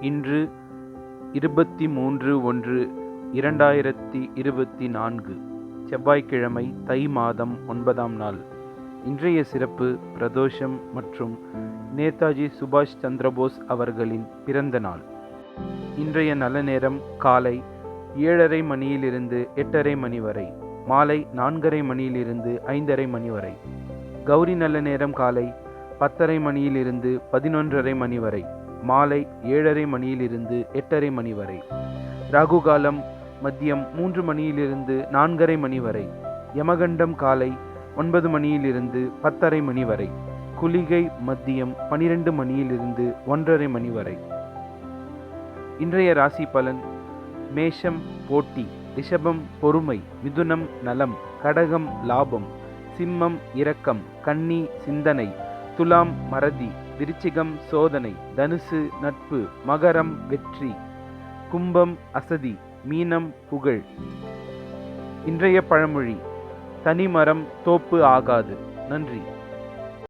இன்று 23/1/2024 செவ்வாய்க்கிழமை, தை மாதம் 9ஆம் நாள். இன்றைய சிறப்பு பிரதோஷம் மற்றும் நேதாஜி சுபாஷ் சந்திரபோஸ் அவர்களின் பிறந்த நாள். இன்றைய நல்ல நேரம் காலை 7:30 மணியிலிருந்து 8:30 மணி வரை, மாலை 4:30 மணியிலிருந்து 5:30 மணி வரை. கௌரி நல்ல நேரம் காலை 10:30 மணியிலிருந்து 11:30 மணி வரை, மாலை 7:30 மணியிலிருந்து 8:30 மணி வரை. ராகு காலம் மதியம் 3 மணியிலிருந்து 4:30 மணி வரை. யமகண்டம் காலை 9 மணியிலிருந்து 10:30 மணி வரை. குளிகை மதியம் 12 மணியிலிருந்து 1:30 மணி வரை. இன்றைய ராசி பலன்: மேஷம் போட்டி, ரிஷபம் பொறுமை, மிதுனம் நலம், கடகம் லாபம், சிம்மம் இரக்கம், கன்னி சிந்தனை, துலாம் மறதி, விருச்சிகம் சோதனை, தனுசு நட்பு, மகரம் வெற்றி, கும்பம் அசதி, மீனம் புகழ். இன்றைய பழமொழி: தனிமரம் தோப்பு ஆகாது. நன்றி.